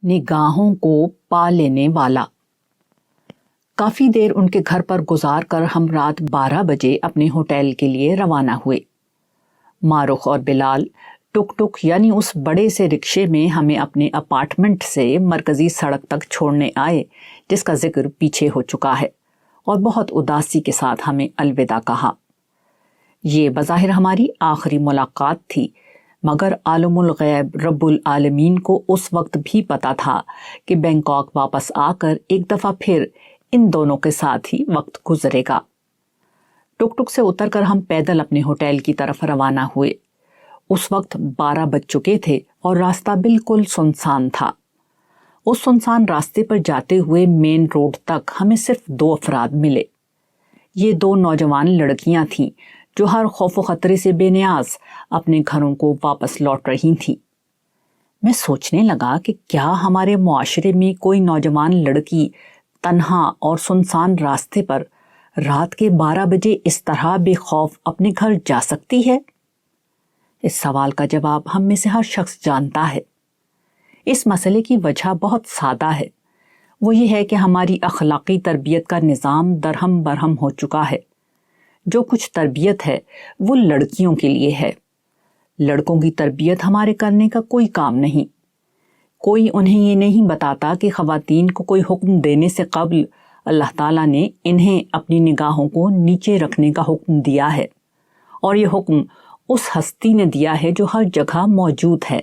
نگاہوں کو پا لینے والا۔ کافی دیر ان کے گھر پر گزار کر ہم رات 12 بجے اپنے ہوٹل کے لیے روانہ ہوئے۔ ماروخ اور بلال ٹک ٹک یعنی اس بڑے سے رکشے میں ہمیں اپنے اپارٹمنٹ سے مرکزی سڑک تک چھوڑنے آئے، جس کا ذکر پیچھے ہو چکا ہے، اور بہت اداسی کے ساتھ ہمیں الوداع کہا۔ یہ بظاہر ہماری آخری ملاقات تھی، مگر عالم الغیب رب العالمین کو اس وقت بھی پتا تھا کہ بینکاک واپس آ کر ایک دفعہ پھر ان دونوں کے ساتھ ہی وقت گزرے گا۔ ٹک ٹک سے اتر کر ہم پیدل اپنے ہوٹل کی طرف روانہ ہوئے۔ اس وقت 12 بج چکے تھے اور راستہ بالکل سنسان تھا۔ اس سنسان راستے پر جاتے ہوئے مین روڈ تک ہمیں صرف 2 افراد ملے۔ یہ 2 نوجوان لڑکیاں تھیں جو ہر خوف و خطرے سے بے نیاز اپنے گھروں کو واپس لوٹ رہی تھیں۔ میں سوچنے لگا کہ کیا ہمارے معاشرے میں کوئی نوجوان لڑکی تنہا اور سنسان راستے پر رات کے 12 بجے اس طرح بے خوف اپنے گھر جا سکتی ہے؟ اس سوال کا جواب ہم میں سے ہر شخص جانتا ہے۔ اس مسئلے کی وجہ بہت سادہ ہے، وہ یہ ہے کہ ہماری اخلاقی تربیت کا نظام درہم برہم ہو چکا ہے۔ جو کچھ تربیت ہے وہ لڑکیوں کے لیے ہے، لڑکوں کی تربیت ہمارے کرنے کا کوئی کام نہیں۔ کوئی انہیں یہ نہیں بتاتا کہ خواتین کو کوئی حکم دینے سے قبل اللہ تعالیٰ نے انہیں اپنی نگاہوں کو نیچے رکھنے کا حکم دیا ہے، اور یہ حکم اس ہستی نے دیا ہے جو ہر جگہ موجود ہے۔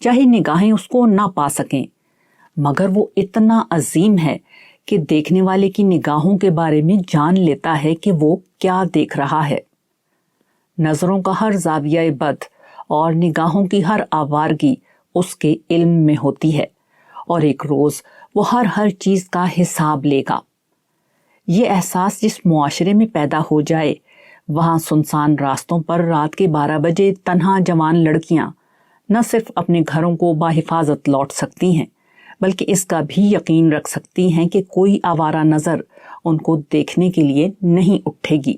چاہے نگاہیں اس کو نہ پا سکیں، مگر وہ اتنا عظیم ہے کہ دیکھنے والے کی نگاہوں کے بارے میں جان لیتا ہے کہ وہ کیا دیکھ رہا ہے۔ نظروں کا ہر زاویہ بد اور نگاہوں کی ہر آوارگی اس کے علم میں ہوتی ہے، اور ایک روز وہ ہر چیز کا حساب لے گا۔ یہ احساس جس معاشرے میں پیدا ہو جائے، وہاں سنسان راستوں پر رات کے 12 بجے تنہا جوان لڑکیاں نہ صرف اپنے گھروں کو باحفاظت لوٹ سکتی ہیں، بلکہ اس کا بھی یقین رکھ سکتی ہیں کہ کوئی آوارہ نظر ان کو دیکھنے کے لیے نہیں اٹھے گی۔